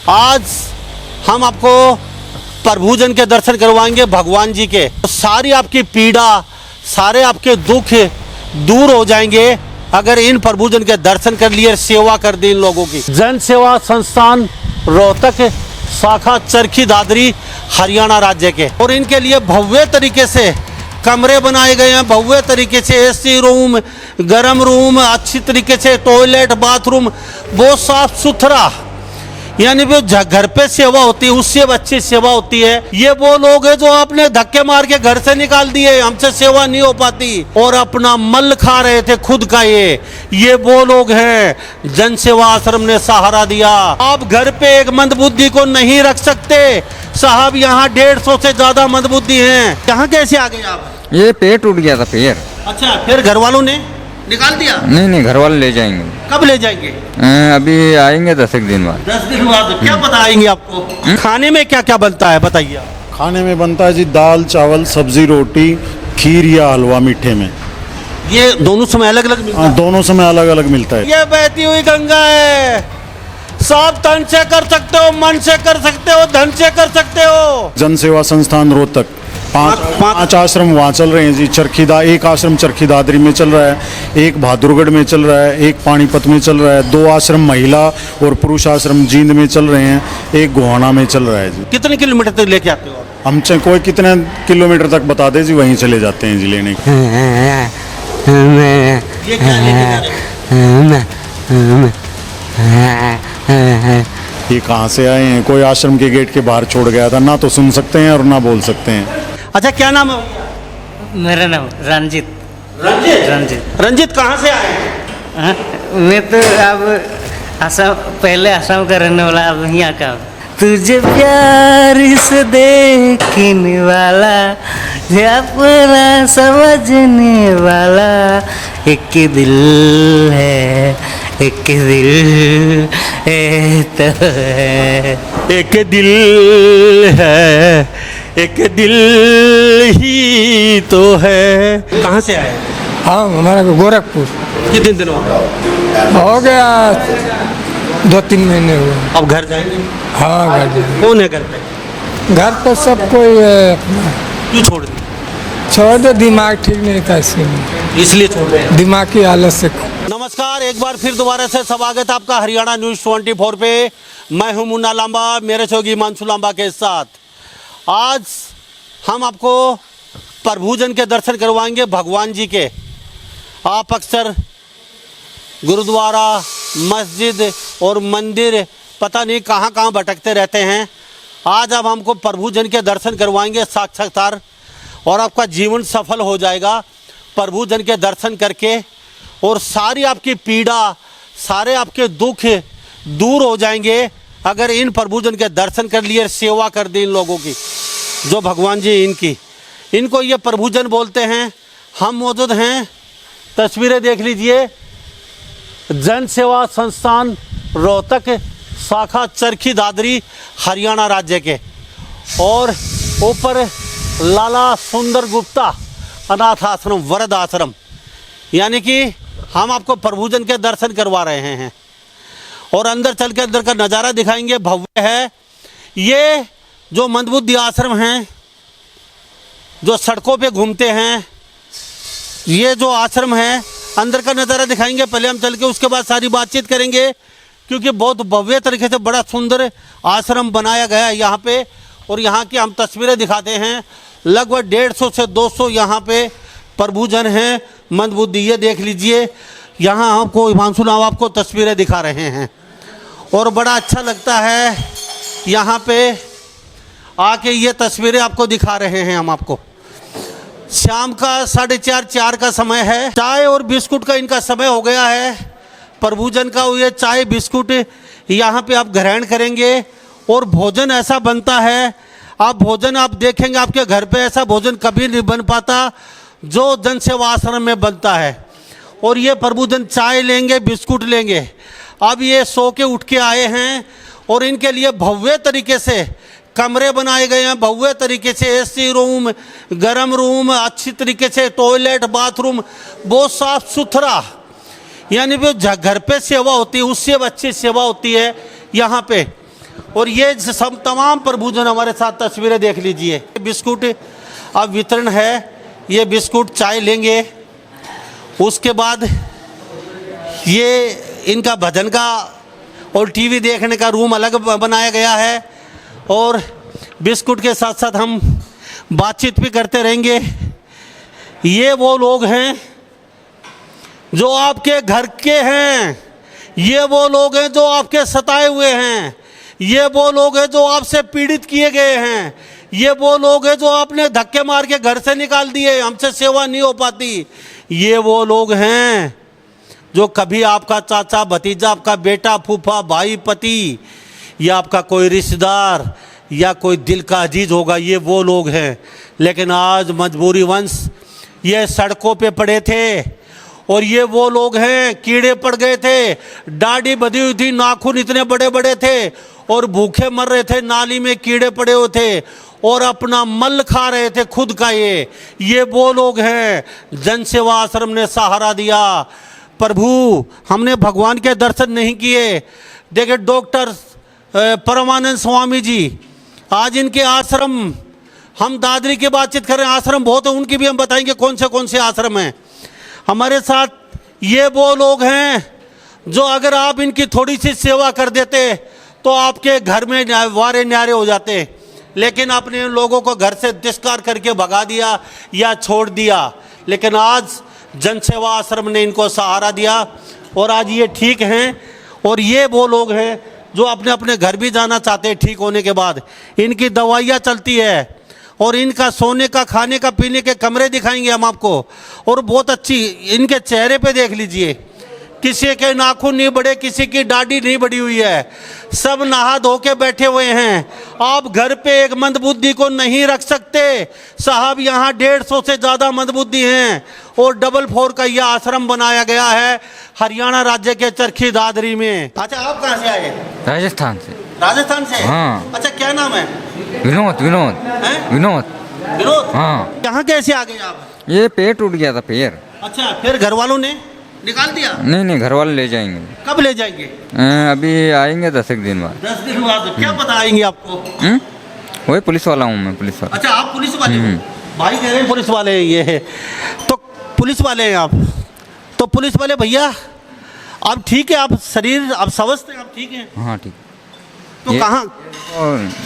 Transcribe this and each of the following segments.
आज हम आपको प्रभुजन के दर्शन करवाएंगे भगवान जी के। सारी आपकी पीड़ा, सारे आपके दुख दूर हो जाएंगे अगर इन प्रभुजन के दर्शन कर लिए, सेवा कर दी इन लोगों की। जन सेवा संस्थान रोहतक शाखा चरखी दादरी हरियाणा राज्य के, और इनके लिए भव्य तरीके से कमरे बनाए गए हैं, भव्य तरीके से एसी रूम, गर्म रूम, अच्छी तरीके से टॉयलेट, बाथरूम, बहुत साफ सुथरा, यानी वो घर पे सेवा होती है उससे अच्छी सेवा होती है। ये वो लोग हैं जो आपने धक्के मार के घर से निकाल दिए, हमसे सेवा नहीं हो पाती, और अपना मल खा रहे थे खुद का। ये वो लोग हैं जन सेवा आश्रम ने सहारा दिया। आप घर पे एक मंदबुद्धि को नहीं रख सकते साहब, यहाँ 150 से ज्यादा मंदबुद्धि हैं। यहाँ कैसे आ गए आप? ये पैर टूट गया था, पैर। अच्छा, फिर घर वालों ने निकाल दिया? नहीं, घर वाले ले जाएंगे। कब ले जाएंगे? अभी आएंगे 10 दिन बाद। 10 दिन बाद क्या बताएंगे आपको? खाने में क्या क्या बनता है बताइए आप। खाने में बनता है जी दाल, चावल, सब्जी, रोटी, खीर या हलवा मीठे में। ये दोनों समय अलग अलग मिलता है? दोनों समय अलग अलग मिलता है। ये बहती हुई गंगा है, सब तन से कर सकते हो, मन से कर सकते हो, धन से कर सकते हो। जन सेवा संस्थान रोहतक पांच आश्रम वहाँ चल रहे हैं जी। एक आश्रम चरखी दादरी में चल रहा है, एक बहादुरगढ़ में चल रहा है, एक पानीपत में चल रहा है, 2 आश्रम महिला और पुरुष आश्रम जींद में चल रहे हैं, एक गोहाना में चल रहा है जी। कितने किलोमीटर तक लेके आते हो? हम कोई कितने किलोमीटर तक बता दे जी, वहीं चले जाते हैं जी लेने। ये क्या लेके जा रहे हो? ये कहाँ से आए हैं? कोई आश्रम के गेट के बाहर छोड़ गया था, ना तो सुन सकते हैं और ना बोल सकते हैं। अच्छा, क्या नाम है? मेरा नाम रंजित। रंजित। रंजित कहाँ से आए हैं? हाँ, मैं तो अब असम, पहले असम का रहने वाला, अब यहाँ का। तुझे प्यार से देखने वाला, अपना समझने वाला, एक दिल है, एक दिल है तो है, एक दिल है, एक दिल ही तो है। कहाँ से आए? हाँ, हमारा गोरखपुर। कितने दिन हो गया 2-3 महीने हुए। अब घर जाएंगे? हाँ, घर जाएंगे। कौन है घर पे? घर पर सब कोई है अपना। क्यों छोड़ दी? छोड़ दे, दिमाग ठीक नहीं था इसलिए। इसलिए छोड़ रहे हैं? दिमाग की हालत से। नमस्कार, एक बार फिर दोबारा से स्वागत है आपका हरियाणा न्यूज़ 24 पे। मैं हूं मुन्ना लांबा, मेरे सहयोगी हिमांशु लांबा के साथ। आज हम आपको प्रभुजन के दर्शन करवाएंगे भगवान जी के। आप अक्सर गुरुद्वारा, मस्जिद और मंदिर पता नहीं कहाँ कहाँ भटकते रहते हैं। आज अब हमको प्रभुजन के दर्शन करवाएंगे साक्षात्कार, और आपका जीवन सफल हो जाएगा प्रभुजन के दर्शन करके, और सारी आपकी पीड़ा, सारे आपके दुख दूर हो जाएंगे अगर इन प्रभुजन के दर्शन कर लिए, सेवा कर दी इन लोगों की, जो भगवान जी इनको ये प्रभुजन बोलते हैं। हम मौजूद हैं, तस्वीरें देख लीजिए, जन सेवा संस्थान रोहतक शाखा चरखी दादरी हरियाणा राज्य के, और ऊपर लाला सुंदर गुप्ता अनाथ आश्रम, वृद्ध आश्रम, यानी कि हम आपको प्रभुजन के दर्शन करवा रहे हैं। और अंदर चल के अंदर का नज़ारा दिखाएंगे, भव्य है। ये जो मंदबुद्धि आश्रम हैं, जो सड़कों पे घूमते हैं, ये जो आश्रम है, अंदर का नज़ारा दिखाएंगे। पहले हम चल के उसके बाद सारी बातचीत करेंगे, क्योंकि बहुत भव्य तरीके से बड़ा सुंदर आश्रम बनाया गया है यहाँ पे। और यहाँ की हम तस्वीरें दिखाते हैं, लगभग 150 से 200 यहाँ पे प्रभुजन हैं मंदबुद्धि। ये देख लीजिए, यहाँ आपको हिमांशु नाम आपको तस्वीरें दिखा रहे हैं, और बड़ा अच्छा लगता है यहाँ पे आके ये तस्वीरें आपको दिखा रहे हैं हम आपको। शाम का 4:30 का समय है, चाय और बिस्कुट का इनका समय हो गया है। प्रभुजन का ये चाय बिस्कुट यहाँ पे आप ग्रहण करेंगे, और भोजन ऐसा बनता है, भोजन आप देखेंगे आपके घर पे ऐसा भोजन कभी नहीं बन पाता जो जन सेवा आश्रम में बनता है। और ये प्रभुजन चाय लेंगे, बिस्कुट लेंगे। अब ये सो के उठ के आए हैं, और इनके लिए भव्य तरीके से कमरे बनाए गए हैं, भव्य तरीके से एसी रूम, गर्म रूम, अच्छी तरीके से टॉयलेट, बाथरूम, बहुत साफ सुथरा, यानी वो घर पे सेवा होती है उससे अच्छी सेवा होती है यहाँ पे। और ये सब तमाम प्रभुजन हमारे साथ तस्वीरें देख लीजिए। बिस्कुट अब वितरण है, ये बिस्कुट चाय लेंगे, उसके बाद ये इनका भजन का और टीवी देखने का रूम अलग बनाया गया है और बिस्कुट के साथ साथ हम बातचीत भी करते रहेंगे। ये वो लोग हैं जो आपके घर के हैं, ये वो लोग हैं जो आपके सताए हुए हैं, ये वो लोग हैं जो आपसे पीड़ित किए गए हैं, ये वो लोग हैं जो आपने धक्के मार के घर से निकाल दिए, हमसे सेवा नहीं हो पाती। ये वो लोग हैं जो कभी आपका चाचा भतीजा, आपका बेटा, फूफा, भाई, पति या आपका कोई रिश्तेदार या कोई दिल का अजीज होगा, ये वो लोग हैं। लेकिन आज मजबूरी वंश ये सड़कों पे पड़े थे और ये वो लोग हैं, कीड़े पड़ गए थे, दाढ़ी बधी हुई थी, नाखून इतने बड़े बड़े थे और भूखे मर रहे थे, नाली में कीड़े पड़े हुए थे और अपना मल खा रहे थे खुद का। ये वो लोग हैं। जन सेवा आश्रम ने सहारा दिया। प्रभु, हमने भगवान के दर्शन नहीं किए। देखिए डॉक्टर परमानंद स्वामी जी, आज इनके आश्रम, हम दादरी की बातचीत कर रहे हैं, आश्रम बहुत है, उनकी भी हम बताएंगे कौन से आश्रम हैं हमारे साथ। ये वो लोग हैं जो अगर आप इनकी थोड़ी सी सेवा कर देते तो आपके घर में वारे न्यारे हो जाते, लेकिन आपने लोगों को घर से तिरस्कार करके भगा दिया या छोड़ दिया। लेकिन आज जन सेवा आश्रम ने इनको सहारा दिया और आज ये ठीक हैं। और ये वो लोग हैं जो अपने अपने घर भी जाना चाहते हैं ठीक होने के बाद। इनकी दवाइयाँ चलती है और इनका सोने का, खाने का, पीने के कमरे दिखाएंगे हम आपको। और बहुत अच्छी इनके चेहरे पे देख लीजिए, किसी के नाखून नहीं बड़े, किसी की दाढ़ी नहीं बड़ी हुई है, सब नहा धो के बैठे हुए हैं। आप घर पे एक मंदबुद्धि को नहीं रख सकते साहब, यहाँ 150 से ज़्यादा मंदबुद्धि हैं और डबल फ्लोर का यह आश्रम बनाया गया है हरियाणा राज्य के चरखी दादरी में। अच्छा, आप कहाँ से आए? राजस्थान से। राजस्थान से? हाँ। अच्छा, क्या नाम है? विनोद। हैं? विनोद। विनोद? हाँ। यहाँ कैसे आ गए आप? ये पैर टूट गया था, पैर। अच्छा, फिर घर वालों ने निकाल दिया? नहीं, घर वाले ले जाएंगे। कब ले जाएंगे? अभी आएंगे 10 दिन बाद। 10 दिन बाद? क्या पता आएंगे आपको? वही पुलिस वाला हूँ मैं, पुलिस वाला। अच्छा, आप पुलिस वाले हो? भाई कह रहे हैं पुलिस वाले हैं, ये है तो पुलिस वाले हैं आप। तो पुलिस वाले भैया, आप ठीक है? आप शरीर, आप स्वस्थ हैं? आप ठीक हैं? हाँ ठीक। तो कहाँ?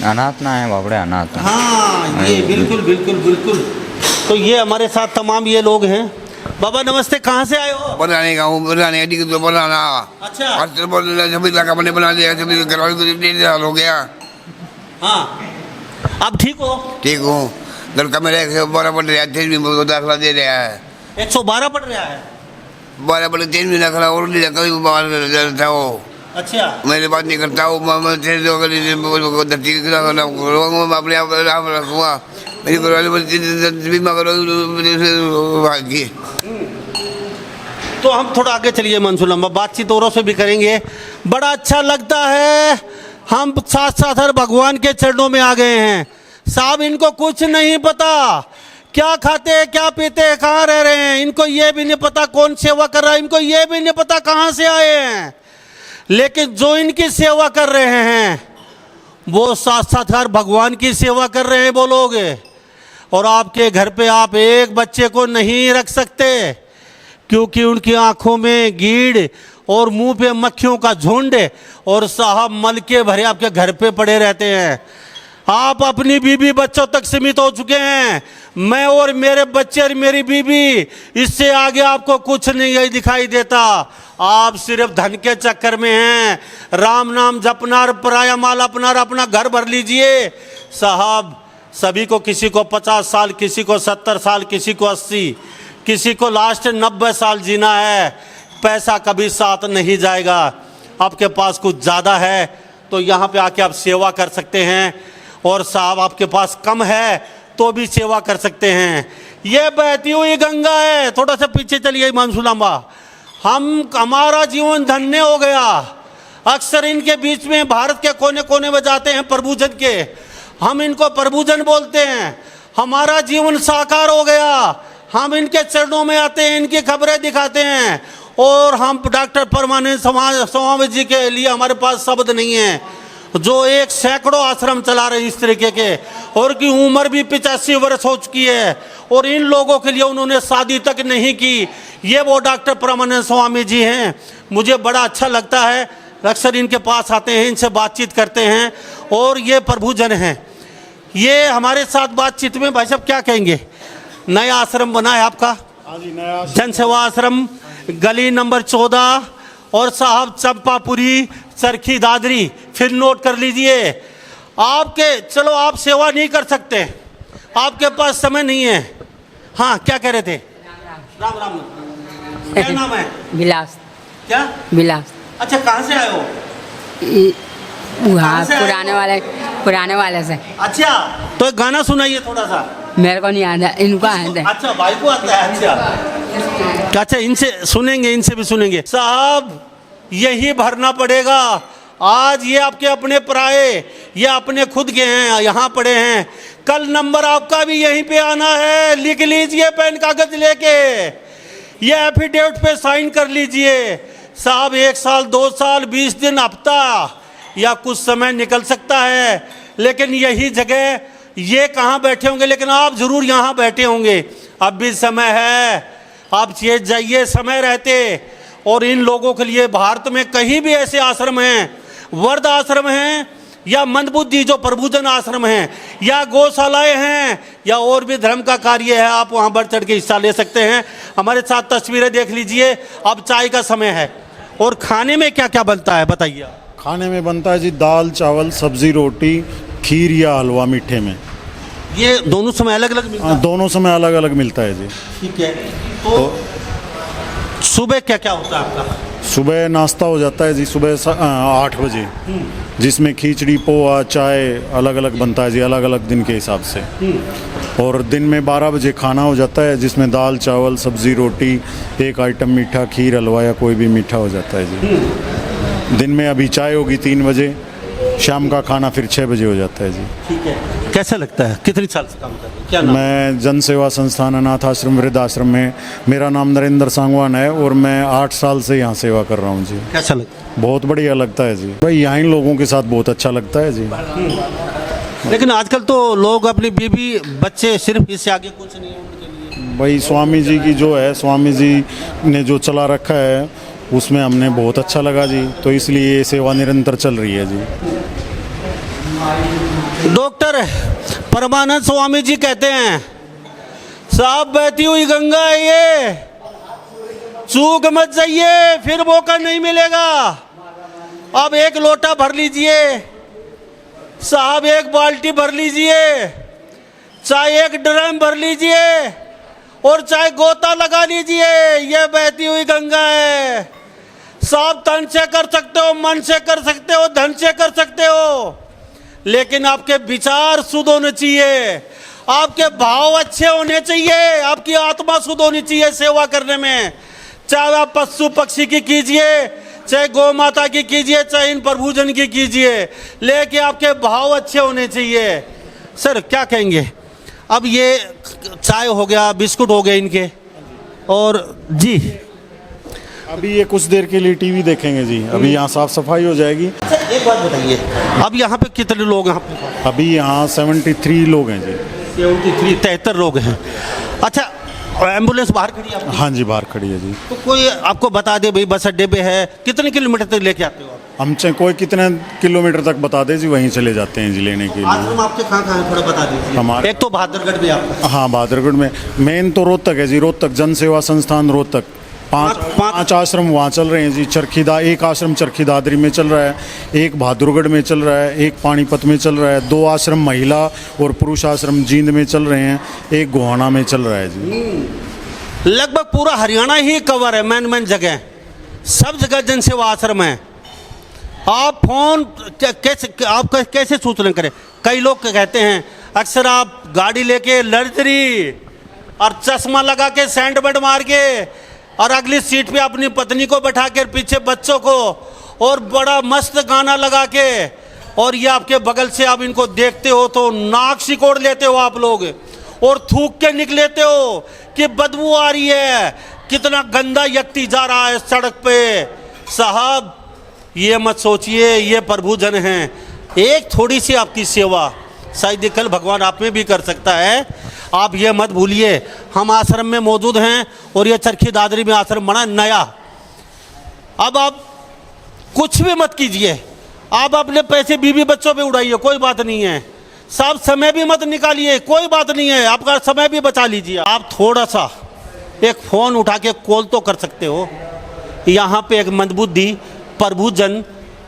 अनाथ ना है बाबड़े, अनाथ। हाँ, ये बिल्कुल बिल्कुल बिल्कुल। तो ये हमारे साथ तमाम ये लोग हैं। बाबा नमस्ते, कहाँ से आए हो? बनाने का हूँ, बनाने का तो बनाना। अच्छा। आज तो सभी इलाका मैंने बना लिया, सभी घर वाले को 1.5 साल हो गया। हाँ, आप ठीक हो? ठीक हूँ। लड़का मेरा 112 पढ़ रहा है, 3 में दाखिला दे रहा है। 112 पढ़ रहा है? 12 पढ़ 3 में दाखिला और नहीं कभी बाहर था वो। अच्छा। मेरी बात नहीं करता हूँ, मैं धरती अपने आप रखूँगा। मेरी घर वाले बीमा करो भागी। तो हम थोड़ा आगे चलिए मंसूर लंबा, बातचीत औरों से भी करेंगे। बड़ा अच्छा लगता है, हम साथ साथ हर भगवान के चरणों में आ गए हैं। साहब, इनको कुछ नहीं पता क्या खाते हैं, क्या पीते हैं, कहाँ रह रहे हैं, इनको ये भी नहीं पता कौन सेवा कर रहा है, इनको ये भी नहीं पता कहाँ से आए हैं। लेकिन जो इनकी सेवा कर रहे हैं वो साथ साथ हर भगवान की सेवा कर रहे हैं वो लोग। और आपके घर पे आप एक बच्चे को नहीं रख सकते क्योंकि उनकी आंखों में कीड़ और मुंह पे मक्खियों का झुंड और साहब मल के भरे आपके घर पे पड़े रहते हैं। आप अपनी बीबी बच्चों तक सीमित हो चुके हैं। मैं और मेरे बच्चे और मेरी बीबी, इससे आगे आपको कुछ नहीं दिखाई देता। आप सिर्फ धन के चक्कर में हैं। राम नाम जपना, पराया माल अपना, अपना घर भर लीजिए साहब। सभी को, किसी को 50 साल, किसी को 70 साल, किसी को 80, किसी को लास्ट 90 साल जीना है। पैसा कभी साथ नहीं जाएगा। आपके पास कुछ ज़्यादा है तो यहाँ पे आके आप सेवा कर सकते हैं, और साहब आपके पास कम है तो भी सेवा कर सकते हैं। ये बहती हुई गंगा है, थोड़ा सा पीछे चलिए मंसूर लंबा। हमारा जीवन धन्य हो गया। अक्सर इनके बीच में भारत के कोने कोने में जाते हैं प्रभुजन के, हम इनको प्रभुजन बोलते हैं। हमारा जीवन साकार हो गया। हम इनके चरणों में आते हैं, इनकी खबरें दिखाते हैं, और हम डॉक्टर परमानंद स्वामी जी के लिए हमारे पास शब्द नहीं है। जो एक सैकड़ों आश्रम चला रहे इस तरीके के, और की उम्र भी 85 वर्ष हो चुकी है, और इन लोगों के लिए उन्होंने शादी तक नहीं की। ये वो डॉक्टर परमानंद स्वामी जी हैं। मुझे बड़ा अच्छा लगता है, अक्सर इनके पास आते हैं, इनसे बातचीत करते हैं, और ये प्रभु जन हैं। ये हमारे साथ बातचीत में भाई साहब क्या कहेंगे? नया आश्रम बना है आपका, जन सेवा आश्रम, गली नंबर 14, और साहब चंपापुरी, चरखी दादरी। फिर नोट कर लीजिए। आपके, चलो आप सेवा नहीं कर सकते, आपके पास समय नहीं है। हाँ, क्या कह रहे थे? राम राम। क्या नाम है? विलास। क्या? विलास। अच्छा, कहाँ से आए हो? वहाँ कहाँ से आए पुराने वाले से। अच्छा, तो एक गाना सुनाइए थोड़ा सा। मेरे को नहीं आता, इनको आता है। अच्छा, भाई को आता है। अच्छा, इनसे सुनेंगे, इनसे भी सुनेंगे। साहब, यही भरना पड़ेगा। आज ये आपके अपने पराए, ये अपने खुद के हैं, यहाँ पड़े हैं। कल नंबर आपका भी यहीं पे आना है। लिख लीजिए पेन कागज लेके, ये एफिडेविट पे साइन कर लीजिए। साहब, 1 साल, 2 साल, 20 दिन, हफ्ता या कुछ समय निकल सकता है, लेकिन यही जगह, ये कहाँ बैठे होंगे, लेकिन आप जरूर यहाँ बैठे होंगे। अब भी समय है, आप चेत जाइए समय रहते। और इन लोगों के लिए भारत में कहीं भी ऐसे आश्रम हैं, वर्ध आश्रम हैं, या मंदबुद्धि जो प्रभुजन आश्रम हैं, या गौशालाएं हैं, या और भी धर्म का कार्य है, आप वहाँ बढ़ चढ़ के हिस्सा ले सकते हैं। हमारे साथ तस्वीरें देख लीजिए। अब चाय का समय है, और खाने में क्या क्या बनता है बताइए। खाने में बनता है जी दाल चावल सब्जी रोटी खीर या हलवा मीठे में। ये दोनों समय अलग अलग मिलता है? दोनों समय अलग अलग मिलता है जी। ठीक है। तो सुबह क्या क्या होता है आपका? सुबह नाश्ता हो जाता है जी, सुबह 8 बजे, जिसमें खिचड़ी पोहा चाय अलग अलग बनता है जी, अलग अलग दिन के हिसाब से। और दिन में 12 बजे खाना हो जाता है, जिसमें दाल चावल सब्जी रोटी, एक आइटम मीठा खीर हलवा या कोई भी मीठा हो जाता है जी। दिन में अभी चाय होगी 3 बजे, शाम का खाना फिर 6 बजे हो जाता है जी। ठीक है। कैसा लगता है? कितनी साल से काम कर रहे हैं? क्या नाम? मैं जन सेवा संस्थान अनाथ आश्रम वृद्धाश्रम में, मेरा नाम नरेंद्र सांगवान है, और मैं 8 साल से यहाँ सेवा कर रहा हूँ जी। कैसा लगता है? बहुत बढ़िया लगता है जी भाई, यहाँ इन लोगों के साथ बहुत अच्छा लगता है जी। लेकिन आजकल तो लोग अपनी बीवी बच्चे, सिर्फ इससे आगे कुछ नहीं है उनके लिए। भाई स्वामी जी की जो है, स्वामी जी ने जो चला रखा है, उसमें हमने बहुत अच्छा लगा जी, तो इसलिए ये सेवा निरंतर चल रही है जी। डॉक्टर परमानंद स्वामी जी कहते हैं, साहब बहती हुई गंगा है ये, चूक मत जाइए, फिर मौका नहीं मिलेगा। अब एक लोटा भर लीजिए साहब, एक बाल्टी भर लीजिए, चाहे एक ड्रम भर लीजिए, और चाहे गोता लगा लीजिए, ये बहती हुई गंगा है साहब। तन से कर सकते हो, मन से कर सकते हो, धन से कर सकते हो, लेकिन आपके विचार शुद्ध होने चाहिए, आपके भाव अच्छे होने चाहिए, आपकी आत्मा शुद्ध होनी चाहिए सेवा करने में। चाहे आप पशु पक्षी की कीजिए, चाहे गौ माता की कीजिए, चाहे इन प्रभुजन की कीजिए, लेकिन आपके भाव अच्छे होने चाहिए। सर क्या कहेंगे? अब ये चाय हो गया, बिस्कुट हो गए इनके, और जी अभी ये कुछ देर के लिए टीवी देखेंगे जी, अभी यहाँ साफ सफाई हो जाएगी। अच्छा, एक बात बताइए, अब यहाँ पे कितने लोग हैं? अभी यहाँ 73 लोग हैं जी। 73 लोग हैं। अच्छा, एम्बुलेंस बाहर खड़ी है आपकी? हाँ जी, बाहर खड़ी है जी। तो कोई आपको बता दे भाई बस अड्डे पे है, कितने किलोमीटर तक लेके आते हो आप? हम चाहे कोई कितने किलोमीटर तक बता दे जी, वहीं चले जाते हैं जी लेने के लिए। आश्रम आपके कहाँ है थोड़ा बता दीजिए। हमारे एक तो बहादुरगढ़ में आपका। हाँ, बहादुरगढ़ में मेन तो रोहतक है जी, रोहतक जन सेवा संस्थान रोहतक। पांच आश्रम वहाँ चल रहे हैं जी। एक आश्रम चरखी दादरी में चल रहा है, एक बहादुरगढ़ में चल रहा है, एक पानीपत में चल रहा है, 2 आश्रम महिला और पुरुष आश्रम जींद में चल रहे हैं, एक गोहाना में चल रहा है जी। लगभग पूरा हरियाणा ही कवर है, मैन जगह, सब जगह जन सेवा आश्रम है। आप फोन कैसे सूचना करें? कई लोग कहते हैं, अक्सर आप गाड़ी लेके लग्जरी और चश्मा लगा के सैंडबैग मार के, और अगली सीट पे अपनी पत्नी को बैठा के, पीछे बच्चों को, और बड़ा मस्त गाना लगा के, और ये आपके बगल से आप इनको देखते हो तो नाक सिकोड़ लेते हो आप लोग, और थूक के निकलेते हो कि बदबू आ रही है, कितना गंदा व्यक्ति जा रहा है सड़क पे। साहब ये मत सोचिए, ये प्रभुजन हैं, एक थोड़ी सी आपकी सेवा शायद ये कल भगवान आप में भी कर सकता है। आप ये मत भूलिए, हम आश्रम में मौजूद हैं और ये चरखी दादरी में आश्रम बना नया। अब आप कुछ भी मत कीजिए, आप अपने पैसे बीवी बच्चों पे उड़ाइए, कोई बात नहीं है साहब। समय भी मत निकालिए, कोई बात नहीं है, आपका समय भी बचा लीजिए। आप थोड़ा सा एक फ़ोन उठा के कॉल तो कर सकते हो। यहाँ पे एक मंदबुद्धि प्रभुजन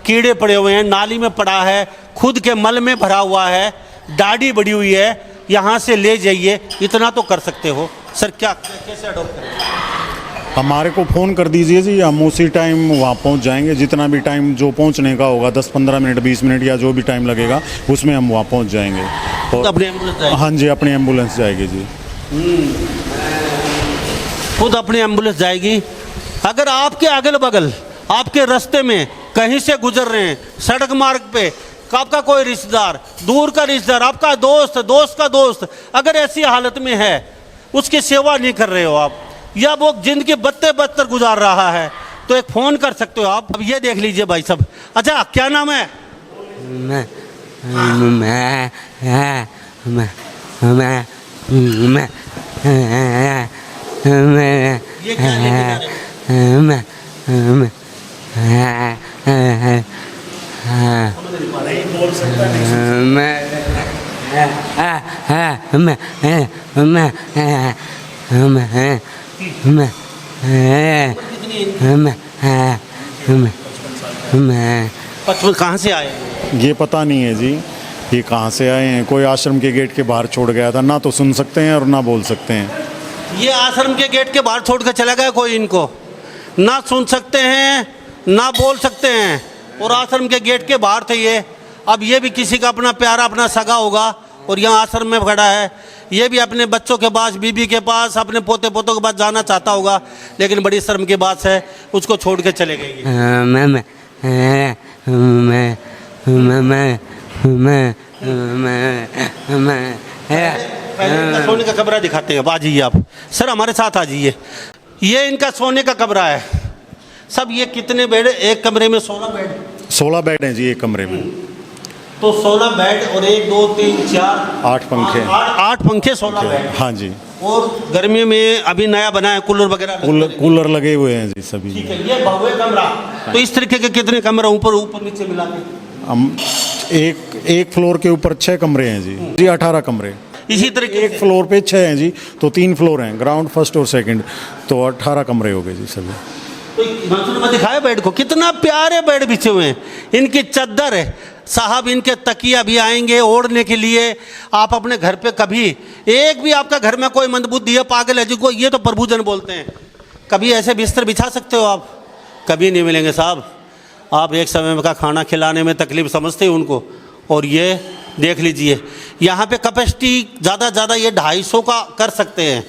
कीड़े पड़े हुए हैं, नाली में पड़ा है, खुद के मल में भरा हुआ है, दाढ़ी बढ़ी हुई है, यहाँ से ले जाइए, इतना तो कर सकते हो। सर क्या कैसे अडॉप्ट करें? हमारे को फ़ोन कर दीजिए जी, हम उसी टाइम वहाँ पहुँच जाएंगे। जितना भी टाइम जो पहुँचने का होगा, 10-15 मिनट 20 मिनट या जो भी टाइम लगेगा उसमें हम वहाँ पहुँच जाएंगे। खुद अपनी एम्बुलेंस जाएगी? हाँ जी, अपनी एम्बुलेंस जाएगी जी। खुद अपनी एम्बुलेंस जाएगी। अगर आपके अगल बगल आपके रास्ते में कहीं से गुजर रहे हैं, सड़क मार्ग पे आपका कोई रिश्तेदार, दूर का रिश्तेदार, आपका दोस्त, दोस्त का दोस्त अगर ऐसी हालत में है, उसकी सेवा नहीं कर रहे हो आप, या वो जिंदगी बदतर गुजार रहा है, तो एक फ़ोन कर सकते हो आप। अब ये देख लीजिए भाई साहब। अच्छा क्या नाम है? मैं मैं मैं मैं मैं ये क्या लेके जा रहे हो? मैं बचपन कहाँ से आए? ये पता नहीं है जी, ये कहाँ से आए हैं। कोई आश्रम के गेट के बाहर छोड़ गया था, ना तो सुन सकते हैं और ना बोल सकते हैं। ये आश्रम के गेट के बाहर छोड़ कर चला गया कोई, इनको ना सुन सकते हैं ना बोल सकते हैं, और आश्रम के गेट के बाहर थे ये। अब ये भी किसी का अपना प्यारा अपना सगा होगा और यहाँ आश्रम में खड़ा है, ये भी अपने बच्चों के पास, बीबी के पास, अपने पोते पोतों के पास जाना चाहता होगा, लेकिन बड़ी शर्म की बात है उसको छोड़ के चले गए। पहले इनका सोने का कमरा दिखाते हैं, आ जाइए आप सर, हमारे साथ आ जाइए। ये इनका सोने का कमरा है। सब ये कितने बेड? एक कमरे में 16 बेड। 16 बेड हैं जी एक कमरे में। तो 16 बेड और 1 2 3 4 8 पंखे। 8 पंखे, 16 बेड। हाँ जी। और गर्मी में अभी नया बना है, कूलर वगैरह। कूलर लगे हुए हैं जी सभी। ठीक है, ये भव्य कमरा। तो इस तरीके के कितने कमरा ऊपर नीचे मिला के? हम एक फ्लोर के ऊपर 6 कमरे हैं जी 18 कमरे। इसी तरीके एक फ्लोर पे 6 हैं जी, तो 3 फ्लोर हैं, ग्राउंड, फर्स्ट और सेकंड, तो 18 कमरे हो गए जी सभी। तो मंसूर में दिखाए बेड को, कितना प्यारे बेड बिछे हुए हैं। इनकी चद्दर है साहब, इनके तकिया भी आएंगे ओढ़ने के लिए। आप अपने घर पे कभी एक भी आपका घर में कोई मंदबुद्धि है, पागल है जिसको ये तो प्रभुजन बोलते हैं, कभी ऐसे बिस्तर बिछा सकते हो आप? कभी नहीं मिलेंगे साहब। आप एक समय का खाना खिलाने में तकलीफ समझते हो उनको। और ये देख लीजिए, यहाँ पे कैपेसिटी ज़्यादा ये 250 का कर सकते हैं,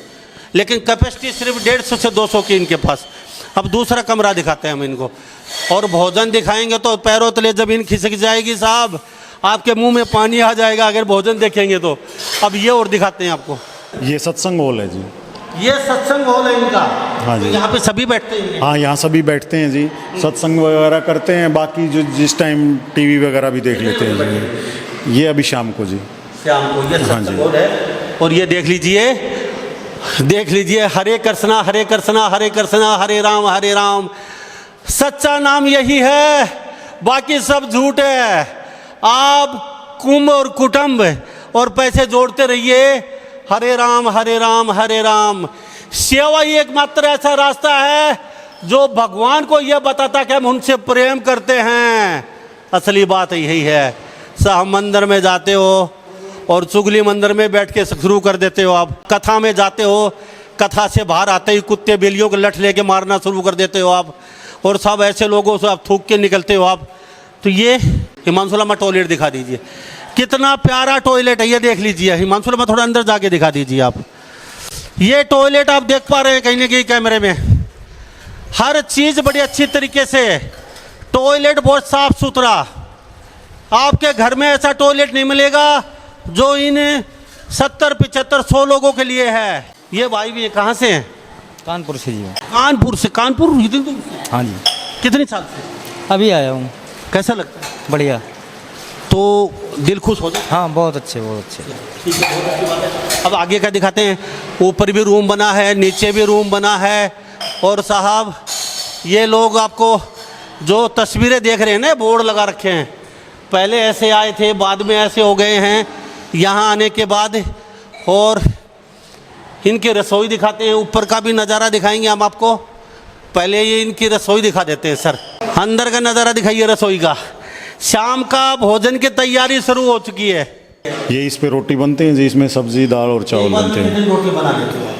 लेकिन कैपेसिटी सिर्फ 150 से 200 की इनके पास। अब दूसरा कमरा दिखाते हैं हम इनको, और भोजन दिखाएंगे तो पैरों तले ज़मीन खिसक जाएगी साहब, आपके मुंह में पानी आ जाएगा अगर भोजन देखेंगे तो। अब ये और दिखाते हैं आपको, ये सत्संग हॉल है जी। ये सत्संग हॉल है इनका। हाँ जी। तो यहाँ पे सभी बैठते हैं? हाँ, यहाँ सभी बैठते हैं जी, सत्संग वगैरह करते हैं। बाकी जो जिस टाइम टीवी वगैरह भी देख लेते हैं जी। ये अभी शाम को जी, शाम को ये सत्संग हॉल है। और ये देख लीजिए, हरे कृष्णा हरे कृष्णा हरे कृष्णा हरे राम सच्चा नाम यही है, बाकी सब झूठ है। आप कुंभ और कुटुंब और पैसे जोड़ते रहिए, हरे राम हरे राम हरे राम। सेवा ही एकमात्र ऐसा रास्ता है जो भगवान को यह बताता कि हम उनसे प्रेम करते हैं। असली बात यही है। साहब मंदिर में जाते हो और चुगली मंदिर में बैठ के शुरू कर देते हो आप, कथा में जाते हो, कथा से बाहर आते ही कुत्ते बिल्लियों को लठ लेके मारना शुरू कर देते हो आप, और सब ऐसे लोगों से आप थूक के निकलते हो आप। तो ये हिमांशु लांबा टॉयलेट दिखा दीजिए, कितना प्यारा टॉयलेट है, ये देख लीजिए। हिमांशु लांबा थोड़ा अंदर जाके दिखा दीजिए आप। ये टॉयलेट आप देख पा रहे हैं कहीं ना कहीं कैमरे में, हर चीज़ बड़ी अच्छी तरीके से, टॉयलेट बहुत साफ सुथरा। आपके घर में ऐसा टॉयलेट नहीं मिलेगा जो इन 70 75 100 लोगों के लिए है। ये भाई भी कहाँ से हैं? कानपुर से जी। कानपुर से? कानपुर इतनी दूर? हाँ जी। कितने साल से? अभी आया हूँ। कैसा लगता है? बढ़िया। तो दिल खुश हो जाए। हाँ बहुत अच्छे बहुत अच्छे। अब आगे का दिखाते हैं। ऊपर भी रूम बना है, नीचे भी रूम बना है। और साहब ये लोग आपको जो तस्वीरें देख रहे हैं ना, बोर्ड लगा रखे हैं, पहले ऐसे आए थे, बाद में ऐसे हो गए हैं यहाँ आने के बाद। और इनकी रसोई दिखाते हैं, ऊपर का भी नज़ारा दिखाएंगे हम आपको। पहले ये इनकी रसोई दिखा देते हैं सर। अंदर का नज़ारा दिखाइए रसोई का। शाम का भोजन की तैयारी शुरू हो चुकी है। ये इस पे रोटी बनते हैं जी, इसमें सब्जी दाल और चावल बनते हैं। रोटी बना देते हैं।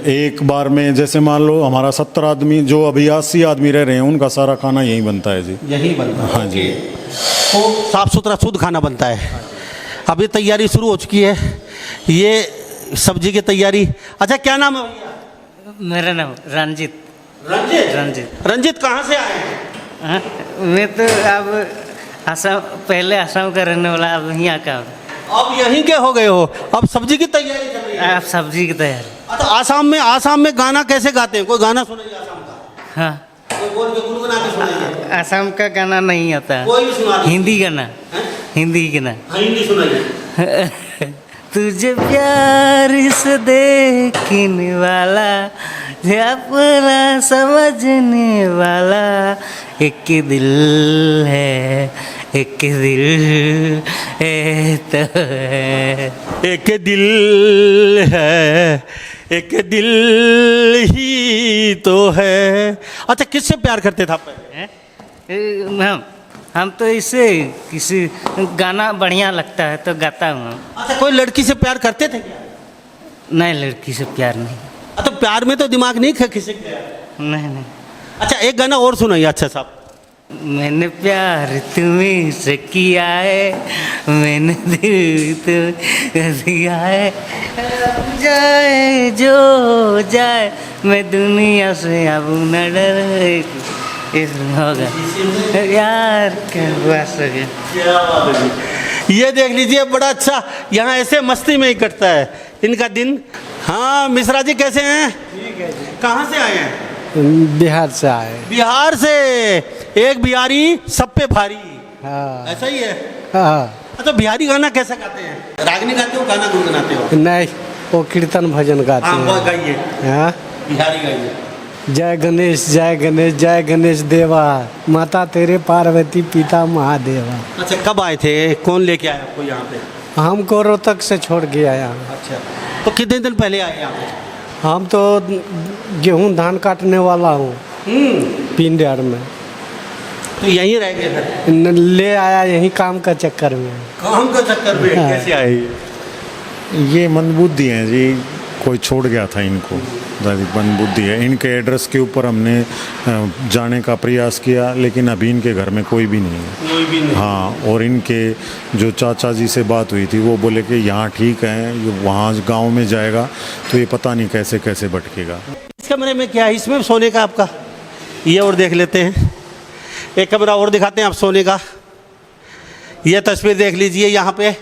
एक बार में जैसे मान लो हमारा 70 आदमी, जो अभी 80 आदमी रह रहे हैं, उनका सारा खाना यहीं बनता है जी। यही बनता है। हाँ जी। तो साफ़ सुथरा शुद्ध खाना बनता है। अभी तैयारी शुरू हो चुकी है, ये सब्जी की तैयारी। अच्छा क्या नाम है भैया? मेरा नाम रंजित। रंजित। रंजित। रंजित कहाँ से आए हैं? हाँ, मैं तो अब असम, पहले असम का रहने वाला, अब यहाँ का हूँ। अब यहीं के हो गए हो, अब सब्जी की तैयारी चल रही है। अब सब्जी की तैयारी। अच्छा आसाम में गाना कैसे गाते हैं? कोई गाना सुनाइए आसाम का। हाँ, कोई बोल के गुनगुना के सुनाइए। असम का गाना नहीं आता, कोई भी सुना दीजिए। हिंदी गाना। हैं? हिंदी गाना। हाँ, हिंदी सुनाइए। तुझे प्यार से देखने वाला, अपना समझने वाला, एक दिल है, एक दिल है तो है। एक दिल है, एक दिल ही तो है। अच्छा किससे प्यार करते थे आप पहले? हम तो इसे किसी गाना बढ़िया लगता है तो गाता हूँ। अच्छा कोई लड़की से प्यार करते थे क्या? नहीं, लड़की से प्यार नहीं। अच्छा प्यार में तो दिमाग नहीं खिसक गया? नहीं नहीं। अच्छा एक गाना और सुनाइए। अच्छा साहब। मैंने प्यार तुम्हें से किया है, मैंने दिल तुम्हें दिया है, जाए जो जाए मैं दुनिया से अब न डर। होगा यार क्या बस हो गया। क्या बात है जी। ये देख लीजिए बड़ा अच्छा, यहाँ ऐसे मस्ती में ही कटता है इनका दिन। हाँ मिश्रा जी कैसे हैं? ठीक है जी। कहाँ से आए हैं? बिहार से आए। बिहार से। एक बिहारी सब पे भारी। हाँ ऐसा ही है। हाँ। अच्छा बिहारी गाना कैसा गाते हैं? रागनी गाते हो, गाना गुनगुनाते हो? नहीं, वो कीर्तन भजन गाते हाँ वो हैं। गाइए। हाँ। बिहारी गाइए। जय गणेश जय गणेश जय गणेश देवा, माता तेरे पार्वती पिता महादेवा। अच्छा कब आए थे? कौन लेके आया आपको यहाँ पे? हमको रोहतक से छोड़ गया यहाँ। अच्छा तो कितने दिन पहले आए यहाँ पे? हम तो गेहूं धान काटने वाला हूँ पिंडियार में। तो यहीं रह गए फिर? ले आया यहीं काम का चक्कर में। काम का चक्कर में? हाँ। कैसे आए? ये मंदबुद्धि हैं जी, कोई छोड़ गया था इनको, मंदबुद्धि है। इनके एड्रेस के ऊपर हमने जाने का प्रयास किया, लेकिन अभी इनके घर में कोई भी नहीं है। कोई भी नहीं। हाँ, और इनके जो चाचा जी से बात हुई थी, वो बोले कि यहाँ ठीक है, ये वहाँ गांव में जाएगा तो ये पता नहीं कैसे कैसे भटकेगा। इस कमरे में क्या है? इसमें सोने का आपका ये और देख लेते हैं। एक कमरा और दिखाते हैं आप सोने का। ये तस्वीर देख लीजिए। यहाँ पे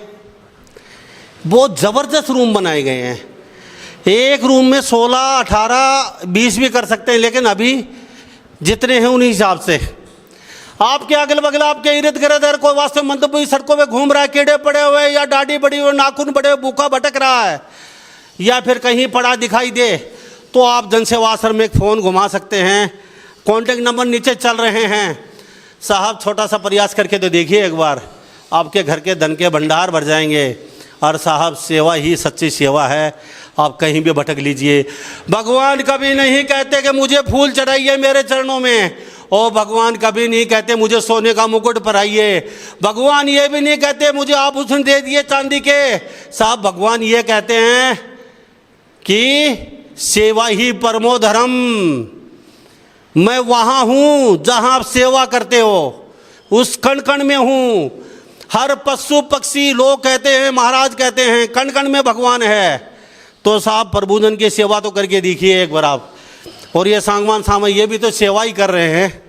बहुत ज़बरदस्त रूम बनाए गए हैं। एक रूम में 16, 18, 20 भी कर सकते हैं, लेकिन अभी जितने हैं उन्हीं हिसाब से। आपके अगल बगल, आपके इर्द गिर्द अगर कोई वास्तव मंदबुद्धि सड़कों पे घूम रहा है, कीड़े पड़े हुए या दाढ़ी बड़ी हुई, नाखून बड़े हुए, भूखा भटक रहा है, या फिर कहीं पड़ा दिखाई दे, तो आप जनसेवा आश्रम में एक फ़ोन घुमा सकते हैं। कॉन्टेक्ट नंबर नीचे चल रहे हैं। साहब छोटा सा प्रयास करके तो देखिए एक बार, आपके घर के धन के भंडार भर जाएंगे। और साहब सेवा ही सच्ची सेवा है। आप कहीं भी भटक लीजिए। भगवान कभी नहीं कहते कि मुझे फूल चढ़ाइए मेरे चरणों में। ओ भगवान कभी नहीं कहते मुझे सोने का मुकुट पहनाइए। भगवान ये भी नहीं कहते मुझे आभूषण दे दिए चांदी के। साहब भगवान ये कहते हैं कि सेवा ही परमो धर्म। मैं वहाँ हूँ जहाँ आप सेवा करते हो, उस कण कण में हूँ। हर पशु पक्षी, लोग कहते हैं, महाराज कहते हैं, कण कण में भगवान है। तो साहब प्रभुजन की सेवा तो करके देखिए एक बार आप। और ये सांगवान साहब ये भी तो सेवा ही कर रहे हैं,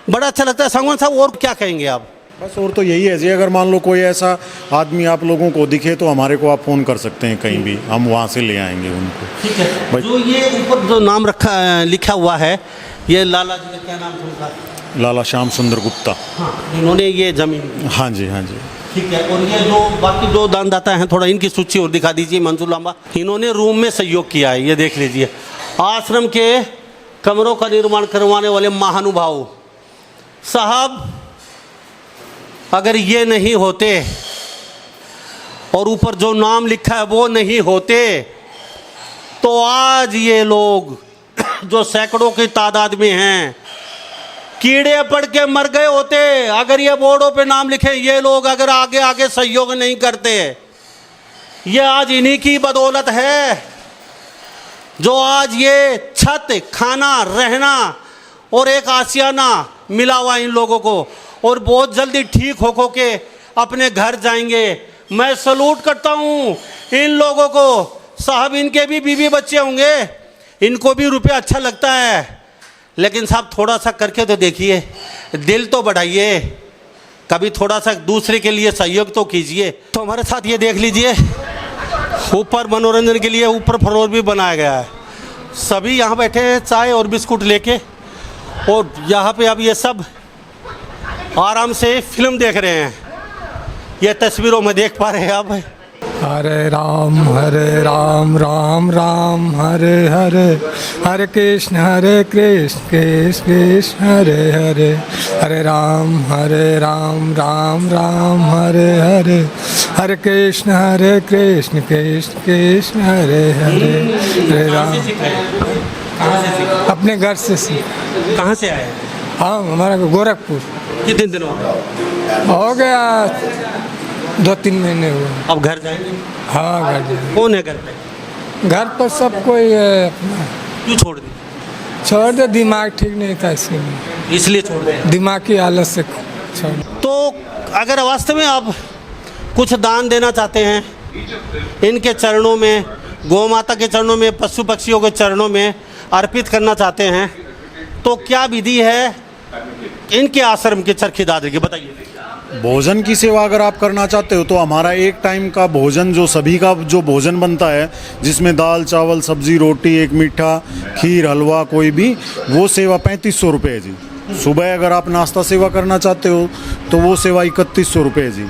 बड़ा अच्छा लगता है। सांगवान साहब और क्या कहेंगे आप? बस और तो यही है जी, अगर मान लो कोई ऐसा आदमी आप लोगों को दिखे तो हमारे को आप फ़ोन कर सकते हैं कहीं भी, हम वहाँ से ले आएंगे उनको। ठीक है। जो ये ऊपर जो नाम रखा लिखा हुआ है, ये लाला जी का क्या नाम था उनका? लाला श्याम सुंदर गुप्ता। इन्होंने ये जमीन, हाँ जी, हाँ जी। ठीक है। और ये जो बाकी जो दानदाता हैं, थोड़ा इनकी सूची और दिखा दीजिए मंसूर लांबा। इन्होंने रूम में सहयोग किया है, ये देख लीजिए। आश्रम के कमरों का निर्माण करवाने वाले महानुभाव साहब, अगर ये नहीं होते और ऊपर जो नाम लिखा है वो नहीं होते, तो आज ये लोग जो सैकड़ों की तादाद में हैं, कीड़े पड़ के मर गए होते। अगर ये बोर्डों पे नाम लिखे, ये लोग अगर आगे आगे सहयोग नहीं करते, ये आज इन्हीं की बदौलत है जो आज ये छत, खाना, रहना और एक आशियाना मिला हुआ इन लोगों को, और बहुत जल्दी ठीक हो के अपने घर जाएंगे। मैं सलूट करता हूँ इन लोगों को। साहब, इनके भी बीवी बच्चे होंगे, इनको भी रुपया अच्छा लगता है, लेकिन साहब थोड़ा सा करके तो देखिए, दिल तो बढ़ाइए, कभी थोड़ा सा दूसरे के लिए सहयोग तो कीजिए। तो हमारे साथ ये देख लीजिए, ऊपर मनोरंजन के लिए ऊपर फ्लोर भी बनाया गया है। सभी यहाँ बैठे हैं चाय और बिस्कुट लेके, और यहाँ पे अब ये सब आराम से फिल्म देख रहे हैं। ये तस्वीरों में देख पा रहे हैं आप। हरे राम राम राम हरे हरे, हरे कृष्ण कृष्ण कृष्ण हरे हरे, हरे राम राम राम हरे हरे, हरे कृष्ण कृष्ण कृष्ण हरे हरे, हरे राम। अपने घर से कहाँ से आए? हाँ, हमारा गोरखपुर। कितने दिन हो गया 2-3 महीने हुए। अब घर जाएंगे? हाँ, घर जाएंगे। कौन है घर पे? घर पर सब कोई है अपना। क्यों छोड़ दी? छोड़ दे, दिमाग ठीक नहीं था इसलिए। इसलिए छोड़ दे? दिमाग की हालत से छोड़। तो अगर वास्तव में आप कुछ दान देना चाहते हैं, इनके चरणों में, गौ माता के चरणों में, पशु पक्षियों के चरणों में अर्पित करना चाहते हैं, तो क्या विधि है इनके आश्रम के चरखी दादरी की, बताइए। भोजन की सेवा अगर आप करना चाहते हो तो हमारा एक टाइम का भोजन, जो सभी का जो भोजन बनता है, जिसमें दाल चावल सब्जी रोटी, एक मीठा, खीर, हलवा, कोई भी, वो सेवा 3500 रुपये है जी। सुबह अगर आप नाश्ता सेवा करना चाहते हो तो वो सेवा 3100 रुपये है जी।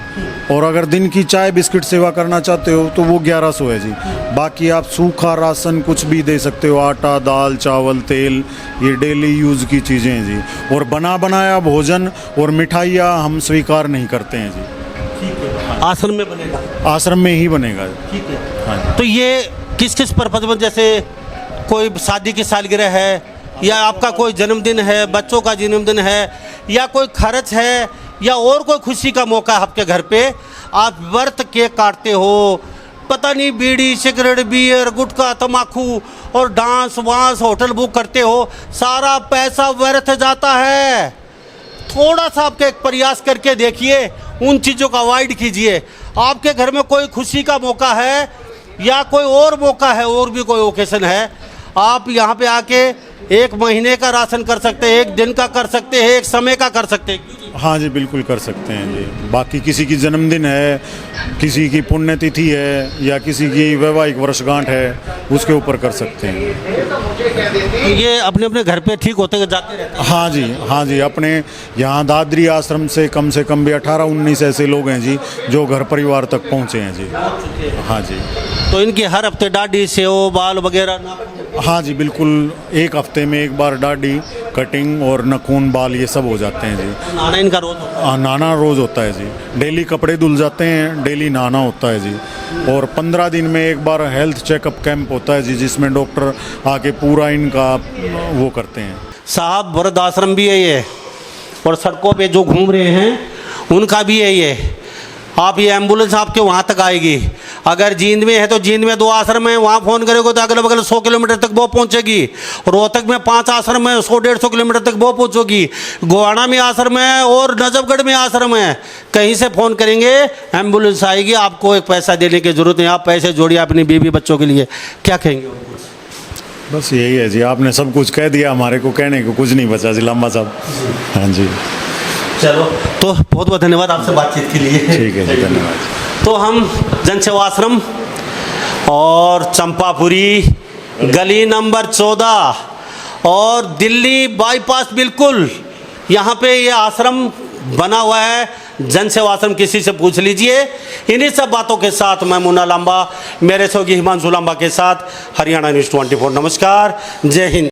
और अगर दिन की चाय बिस्किट सेवा करना चाहते हो तो वो 1100 है जी। बाकी आप सूखा राशन कुछ भी दे सकते हो, आटा, दाल, चावल, तेल, ये डेली यूज़ की चीज़ें हैं जी। और बना बनाया भोजन और मिठाइयाँ हम स्वीकार नहीं करते हैं जी। ठीक है, आश्रम में बनेगा? आश्रम में ही बनेगा। ठीक है। हाँ। तो ये किस किस पर्पज में, जैसे कोई शादी की सालगिरह है, या आपका कोई जन्मदिन है, बच्चों का जन्मदिन है, या कोई खर्च है, या और कोई खुशी का मौका है आपके घर पे, आप व्रत केक काटते हो, पता नहीं बीड़ी सिगरेट बियर गुटखा तम्बाकू और डांस वांस होटल बुक करते हो, सारा पैसा व्यर्थ जाता है। थोड़ा सा आपके एक प्रयास करके देखिए, उन चीज़ों का अवॉइड कीजिए। आपके घर में कोई खुशी का मौका है या कोई और मौका है, और भी कोई ओकेशन है, आप यहाँ पे आके 1 महीने का राशन कर सकते हैं, 1 दिन का कर सकते हैं, 1 समय का कर सकते हैं। हाँ जी, बिल्कुल कर सकते हैं जी। बाकी किसी की जन्मदिन है, किसी की पुण्यतिथि है, या किसी की वैवाहिक वर्षगांठ है, उसके ऊपर कर सकते हैं। ये अपने अपने घर पे ठीक होते जाते रहते हैं? हाँ जी, हाँ जी। अपने यहाँ दादरी आश्रम से कम भी 18-19 ऐसे लोग हैं जी जो घर परिवार तक पहुँचे हैं जी। हाँ जी। तो इनकी हर हफ्ते दाढ़ी सेव बाल वगैरह ना? हाँ जी, बिल्कुल। 1 हफ्ते में 1 बार दाढ़ी कटिंग और नखून बाल ये सब हो जाते हैं जी। नहाना इनका रोज होता है? हाँ, नहाना रोज़ होता है जी। डेली कपड़े धुल जाते हैं, डेली नहाना होता है जी। और 15 दिन में 1 बार हेल्थ चेकअप कैंप होता है जी, जिसमें डॉक्टर आके पूरा इनका वो करते हैं। साहब, वृद्ध आश्रम भी है ये, और सड़कों पे जो घूम रहे हैं उनका भी है ये। आप ये एम्बुलेंस आपके वहाँ तक आएगी। अगर जींद में है तो जींद में 2 आश्रम है, वहाँ फ़ोन करेगा तो अगल बगल 100 किलोमीटर तक वो पहुँचेगी। रोहतक में 5 आश्रम है, 100-150 किलोमीटर तक वो पहुँचेगी। गोवाना में आश्रम है और नजफगढ़ में आश्रम है। कहीं से फ़ोन करेंगे, एम्बुलेंस आएगी, आपको एक पैसा देने की ज़रूरत नहीं। आप पैसे जोड़िए अपनी बीवी बच्चों के लिए। क्या कहेंगे? बस यही है जी, आपने सब कुछ कह दिया, हमारे को कहने को कुछ नहीं बचा जी लांबा साहब। हाँ जी, चलो, तो बहुत बहुत धन्यवाद आपसे बातचीत के लिए। ठीक है जी, धन्यवाद। तो हम जनसेवा आश्रम और चंपापुरी गली नंबर 14 और दिल्ली बाईपास, बिल्कुल यहाँ पे ये आश्रम बना हुआ है, जन सेवा आश्रम, किसी से पूछ लीजिए। इन्हीं सब बातों के साथ मैं मुन्ना लांबा, मेरे सहयोगी हिमांशु लांबा के साथ हरियाणा न्यूज़ 24। नमस्कार, जय हिंद।